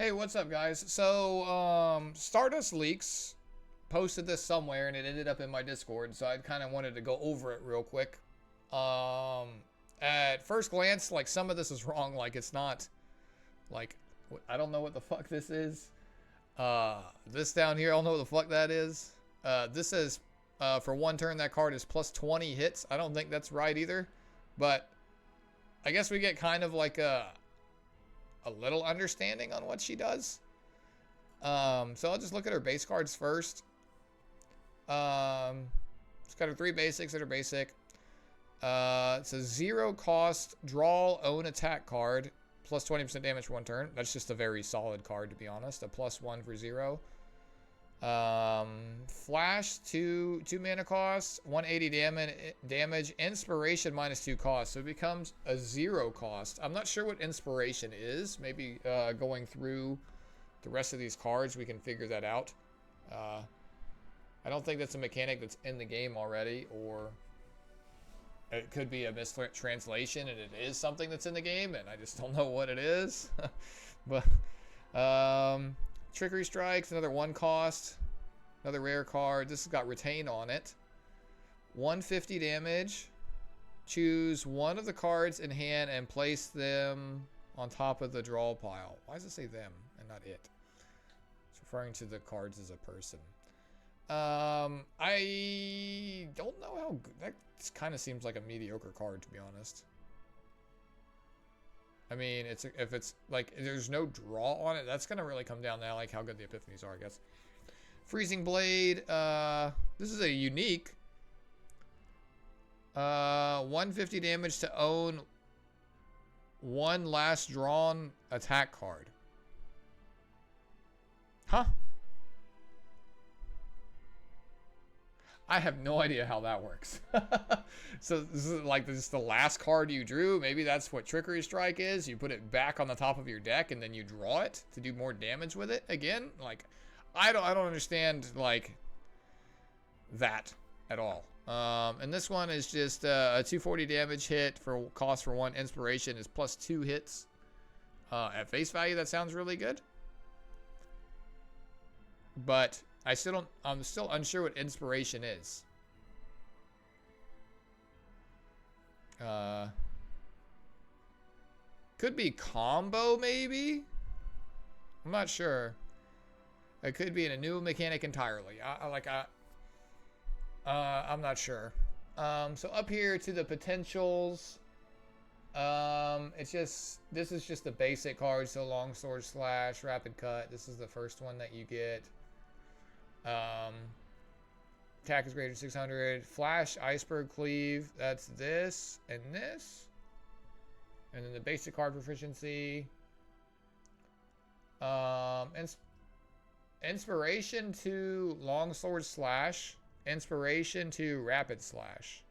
Hey, what's up, guys? So, Stardust Leaks posted this somewhere, and it ended up in my Discord, so I kind of wanted to go over it real quick. At first glance, like, some of this is wrong. Like, it's not, like, I don't know what the fuck this is. This down here, I don't know what the fuck that is. This says, for one turn, that card is plus 20 hits. I don't think that's right either, but I guess we get kind of like a little understanding on what she does. So I'll just look at her base cards first. It's got her 3 basics that are basic. It's a 0 cost draw own attack card, plus 20% damage for 1 turn. That's just a very solid card, to be honest. A +1 for 0. Flash 2 mana cost, 180 damage, inspiration -2 cost, so it becomes a 0 cost. I'm not sure what inspiration is. Maybe going through the rest of these cards we can figure that out. I don't think that's a mechanic that's in the game already, or it could be a mistranslation and it is something that's in the game and I just don't know what it is. But Trickery Strikes, another 1 cost. Another rare card. This has got Retain on it. 150 damage. Choose one of the cards in hand and place them on top of the draw pile. Why does it say them and not it? It's referring to the cards as a person. I don't know how good. That kind of seems like a mediocre card, to be honest. I mean, if it's like there's no draw on it, that's gonna really come down to like how good the epiphanies are, I guess. Freezing Blade. This is a unique. 150 damage to own 1 last drawn attack card. Huh? I have no idea how that works. So this is like this is the last card you drew. Maybe that's what Trickery Strike is. You put it back on the top of your deck and then you draw it to do more damage with it again. Like, I don't understand like that at all. And this one is just a 240 damage hit for cost for 1. Inspiration is +2 hits. At face value, that sounds really good. But I'm still unsure what inspiration is. Could be combo, maybe? I'm not sure. It could be in a new mechanic entirely. I'm not sure. So up here to the potentials. This is just the basic card. So Longsword Slash, Rapid Cut. This is the first one that you get. Attack is greater than 600. Flash, Iceberg Cleave. That's this and this. And then the basic card proficiency. Inspiration to Longsword Slash. Inspiration to Rapid Slash.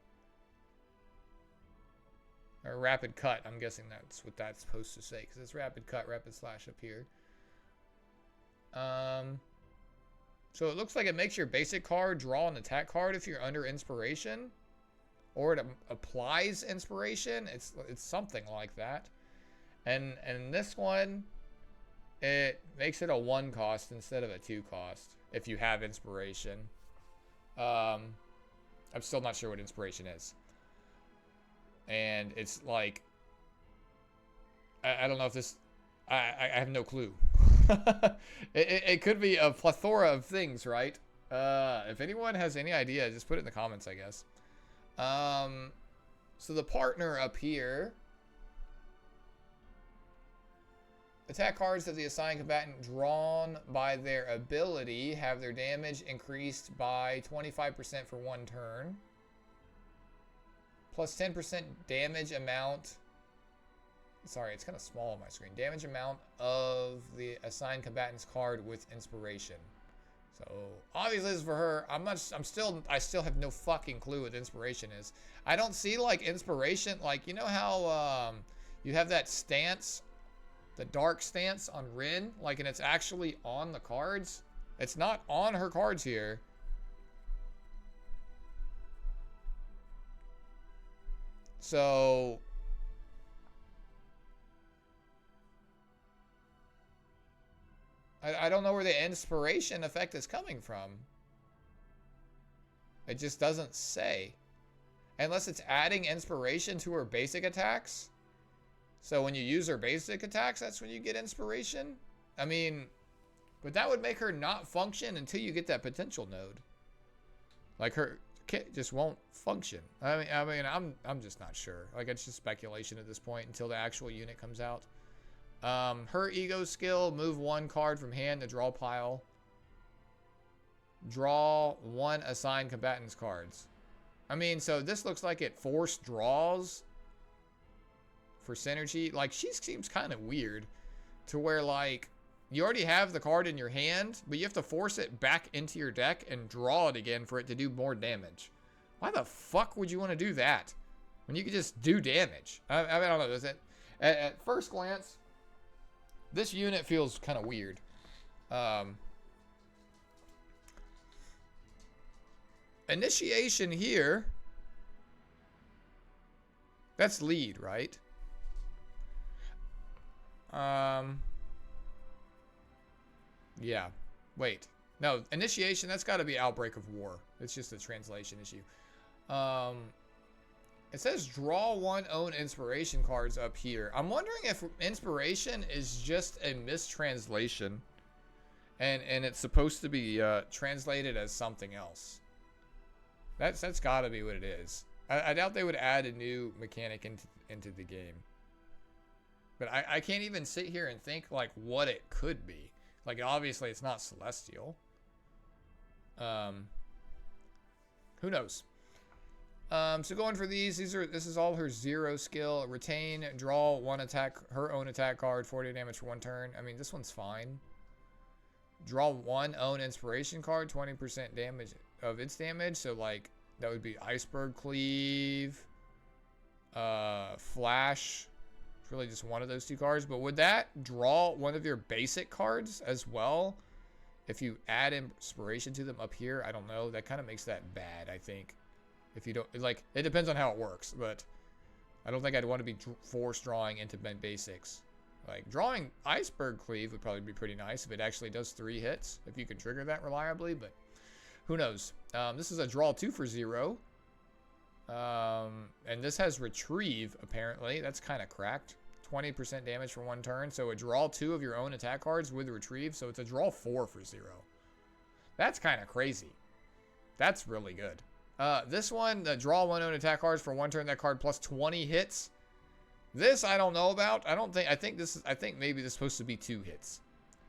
Or Rapid Cut. I'm guessing that's what that's supposed to say, because it's Rapid Cut, Rapid Slash up here. So it looks like it makes your basic card draw an attack card if you're under inspiration, or it applies inspiration. It's something like that. And this one, it makes it a 1 cost instead of a 2 cost if you have inspiration. I'm still not sure what inspiration is, and it's like I don't know if this. I have no clue. It could be a plethora of things, right? If anyone has any idea, just put it in the comments, I guess. So the partner up here. Attack cards of the assigned combatant drawn by their ability have their damage increased by 25% for 1 turn. Plus 10% damage amount. Sorry, it's kind of small on my screen. Damage amount of the assigned combatant's card with inspiration. So obviously this is for her. I still have no fucking clue what inspiration is. I don't see like inspiration, like you know how you have that stance, the dark stance on Rin, like, and it's actually on the cards. It's not on her cards here. So I don't know where the inspiration effect is coming from. It just doesn't say. Unless it's adding inspiration to her basic attacks. So when you use her basic attacks, that's when you get inspiration. I mean, but that would make her not function until you get that potential node. Like her kit just won't function. I'm just not sure. Like it's just speculation at this point until the actual unit comes out. Her ego skill, move one card from hand to draw pile. Draw one assigned combatants cards. I mean, so this looks like it forced draws for synergy. Like, she seems kind of weird to where, like, you already have the card in your hand, but you have to force it back into your deck and draw it again for it to do more damage. Why the fuck would you want to do that when you could just do damage? I don't know. Does it? At first glance, this unit feels kind of weird. Initiation here. That's lead, right? Yeah. Wait. No, initiation, that's got to be Outbreak of War. It's just a translation issue. It says draw one own inspiration cards up here. I'm wondering if inspiration is just a mistranslation and it's supposed to be translated as something else. That's got to be what it is. I doubt they would add a new mechanic into the game. But I can't even sit here and think like what it could be. Like obviously it's not Celestial. Who knows? So going for these this is all her 0 skill. Retain, draw one attack, her own attack card, 40 damage for one turn. I mean, this one's fine. Draw one own inspiration card, 20% damage of its damage. So like that would be Iceberg Cleave, Flash. It's really just one of those two cards. But would that draw one of your basic cards as well? If you add inspiration to them up here, I don't know. That kind of makes that bad, I think. If you don't, like, it depends on how it works, but I don't think I'd want to be forced drawing into basics. Like, drawing Iceberg Cleave would probably be pretty nice if it actually does 3 hits, if you can trigger that reliably, but who knows. This is a draw 2 for 0. And this has Retrieve, apparently. That's kind of cracked. 20% damage for one turn, so a draw 2 of your own attack cards with Retrieve, so it's a draw 4 for 0. That's kind of crazy. That's really good. This one, the draw one own attack cards for one turn, that card plus 20 hits. This I don't know about. I think maybe this is supposed to be 2 hits.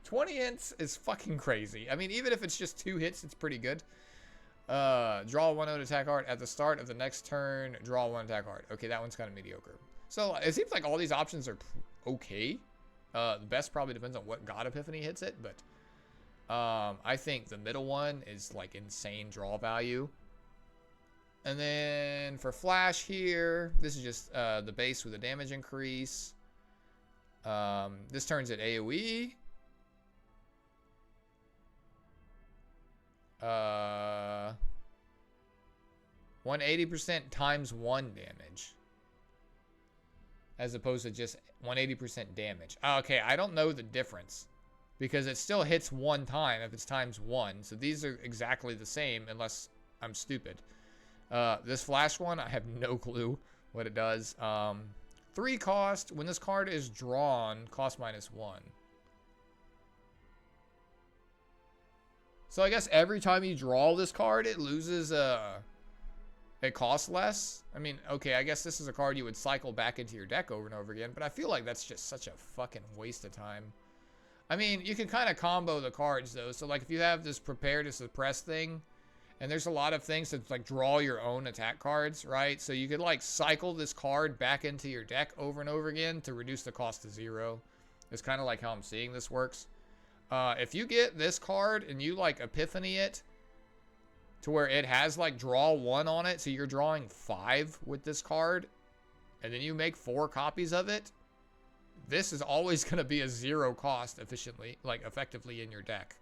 20 hits is fucking crazy. I mean, even if it's just 2 hits, it's pretty good. Draw one own attack card at the start of the next turn, draw one attack card. Okay, that one's kind of mediocre. So it seems like all these options are okay. The best probably depends on what God Epiphany hits it, but I think the middle one is like insane draw value. And then for Flash here, this is just the base with a damage increase. This turns at AoE. 180% times 1 damage. As opposed to just 180% damage. Okay, I don't know the difference. Because it still hits 1 time if it's times 1. So these are exactly the same unless I'm stupid. This Flash one, I have no clue what it does. 3 cost. When this card is drawn, cost -1. So I guess every time you draw this card, it loses, it costs less. I mean, okay, I guess this is a card you would cycle back into your deck over and over again, but I feel like that's just such a fucking waste of time. I mean, you can kind of combo the cards, though. So, like, if you have this prepare to suppress thing, and there's a lot of things that, like, draw your own attack cards, right? So you could, like, cycle this card back into your deck over and over again to reduce the cost to 0. It's kind of like how I'm seeing this works. If you get this card and you, like, Epiphany it to where it has, like, draw 1 on it, so you're drawing 5 with this card, and then you make 4 copies of it, this is always going to be a 0 cost effectively in your deck.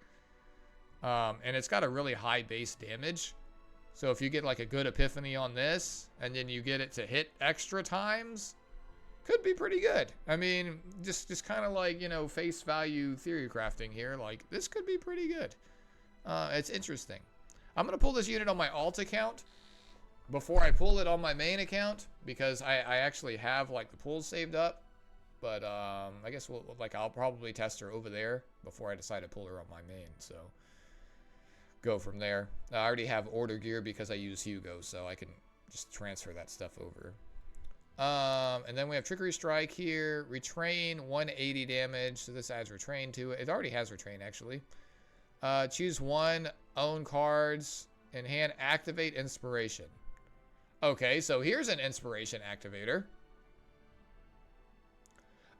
And it's got a really high base damage. So if you get, like, a good Epiphany on this, and then you get it to hit extra times, could be pretty good. I mean, just kind of like, you know, face value theory crafting here. Like, this could be pretty good. It's interesting. I'm going to pull this unit on my alt account before I pull it on my main account, because I actually have, like, the pulls saved up. But, I guess I'll probably test her over there before I decide to pull her on my main, so go from there. I already have order gear because I use Hugo, so I can just transfer that stuff over. And then we have Trickery Strike here. Retrain, 180 damage. So this adds Retrain to it. It already has Retrain, actually. Choose one, own cards, in hand, activate Inspiration. Okay, so here's an Inspiration activator.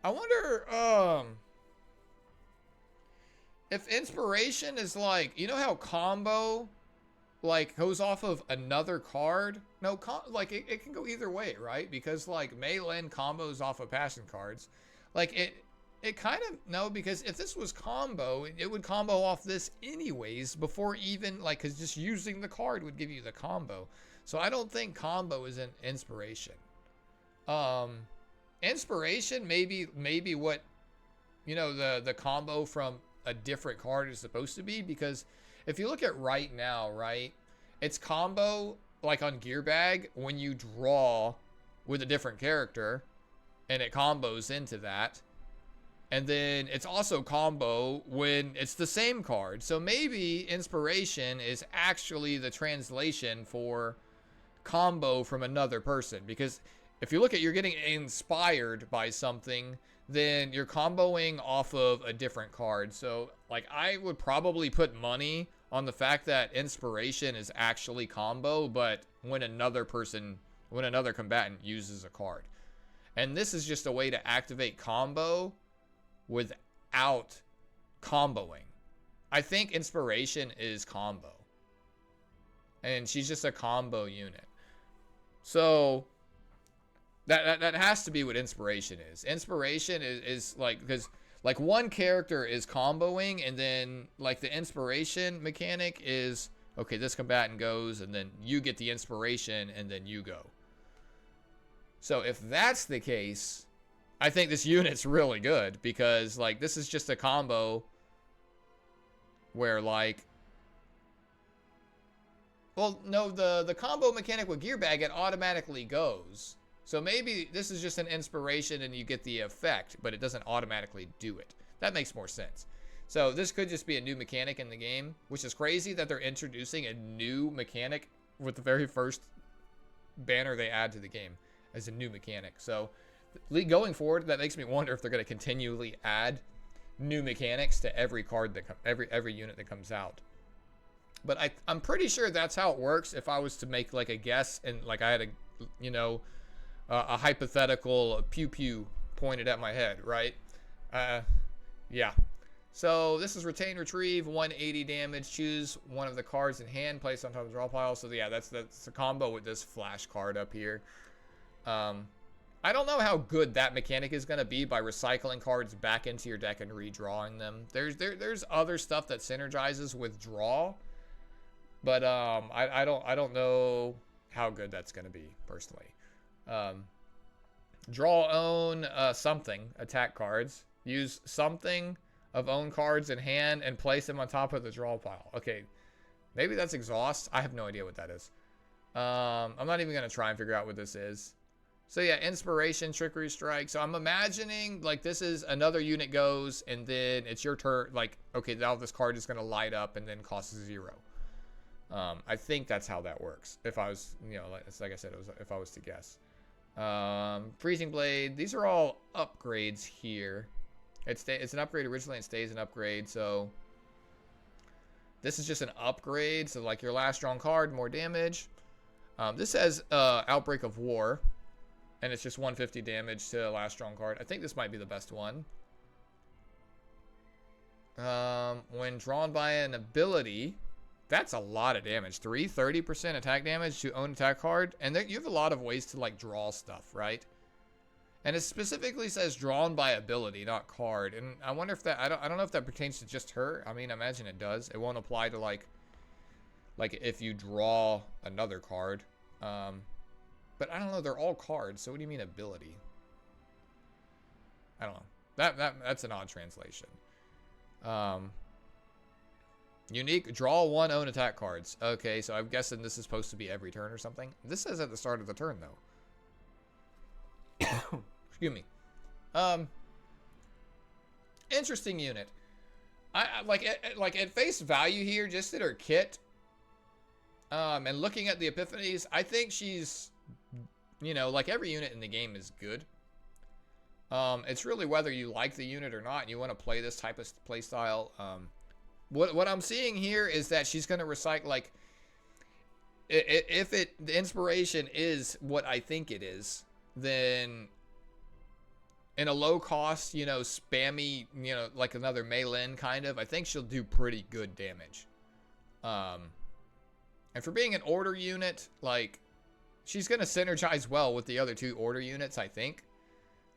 I wonder, if Inspiration is like, you know how combo, like, goes off of another card? No, like, it can go either way, right? Because, like, Melee combos off of passion cards. Like, it kind of, no, because if this was combo, it would combo off this anyways before even, like, because just using the card would give you the combo. So I don't think combo is an Inspiration. Inspiration, maybe what, you know, the combo from a different card is supposed to be, because if you look at right now, right, it's combo, like on Gear Bag, when you draw with a different character, and it combos into that. And then it's also combo when it's the same card. So maybe Inspiration is actually the translation for combo from another person. Because if you look at, you're getting inspired by something, then you're comboing off of a different card. So, like, I would probably put money on the fact that Inspiration is actually combo, but when another combatant uses a card. And this is just a way to activate combo without comboing. I think Inspiration is combo. And she's just a combo unit. So that has to be what Inspiration is. Inspiration is like, because like one character is comboing, and then like the Inspiration mechanic is, okay, this combatant goes, and then you get the Inspiration, and then you go. So if that's the case, I think this unit's really good, because like this is just a combo where like, well, no, the combo mechanic with Gear Bag, it automatically goes. So maybe this is just an Inspiration and you get the effect, but it doesn't automatically do it. That makes more sense. So this could just be a new mechanic in the game, which is crazy that they're introducing a new mechanic with the very first banner they add to the game as a new mechanic. So going forward, that makes me wonder if they're going to continually add new mechanics to every card that every unit that comes out. But I'm pretty sure that's how it works. If I was to make like a guess, and like I had a hypothetical pew pew pointed at my head, right? Yeah. So this is Retain Retrieve, 180 damage. Choose one of the cards in hand, place on top of the draw pile. So yeah, that's a combo with this flash card up here. I don't know how good that mechanic is going to be by recycling cards back into your deck and redrawing them. There's other stuff that synergizes with draw, but I don't know how good that's going to be personally. Draw, own something attack cards. Use something of own cards in hand and place them on top of the draw pile. Okay, maybe that's exhaust. I have no idea what that is. I'm not even going to try and figure out what this is. So yeah, Inspiration, Trickery Strike. So I'm imagining like this is another unit goes, and then it's your turn. Like, okay, now this card is going to light up and then cost 0. I think that's how that works. If I was, like I said, if I was to guess. Freezing Blade. These are all upgrades here. It's an upgrade originally and stays an upgrade. So this is just an upgrade. So like your last drawn card, more damage. This says Outbreak of War. And it's just 150 damage to last drawn card. I think this might be the best one. When drawn by an ability, that's a lot of damage. 30% attack damage to own attack card. And you have a lot of ways to like draw stuff, right? And it specifically says drawn by ability, not card. And I wonder if that, I don't know if that pertains to just her. I mean, I imagine it does. It won't apply to like if you draw another card. But I don't know, they're all cards, so what do you mean ability? I don't know. That's an odd translation. Unique, draw 1 own attack cards. Okay, so I'm guessing this is supposed to be every turn or something. This says at the start of the turn, though. Excuse me. Interesting unit. I like at face value here, just at her kit. And looking at the epiphanies, I think she's, you know, like every unit in the game is good. It's really whether you like the unit or not, and you want to play this type of play style. What I'm seeing here is that she's going to recycle, like, if the inspiration is what I think it is, then in a low cost, you know, spammy, you know, like another Meilin kind of, I think she'll do pretty good damage. And for being an order unit, like, she's going to synergize well with the other 2 order units, I think.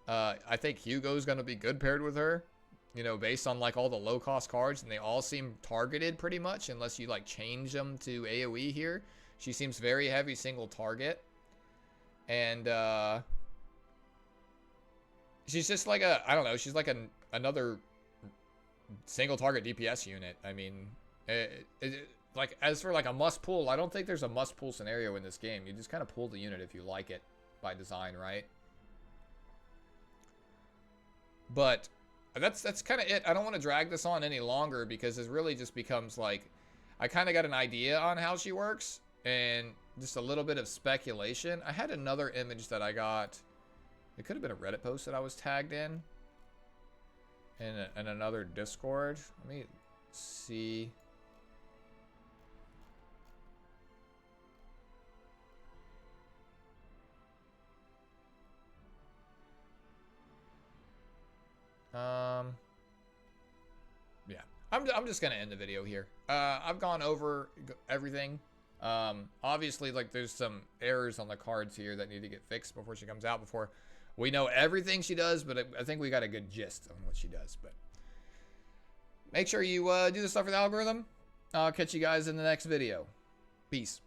I think Hugo's going to be good paired with her, you know, based on, like, all the low-cost cards, and they all seem targeted pretty much, unless you, like, change them to AoE here. She seems very heavy single target. And, she's just like a, I don't know, she's like another single target DPS unit. I mean, like, as for like a must pull, I don't think there's a must pull scenario in this game. You just kind of pull the unit if you like it by design, right? But that's kind of it. I don't want to drag this on any longer because it really just becomes like, I kind of got an idea on how she works and just a little bit of speculation. I had another image that I got. It could have been a Reddit post that I was tagged in another Discord. Let me see. Yeah, I'm just gonna end the video here. I've gone over everything. Obviously, like, there's some errors on the cards here that need to get fixed before she comes out, before we know everything she does, but I think we got a good gist on what she does. But make sure you do the stuff for the algorithm. I'll catch you guys in the next video. Peace.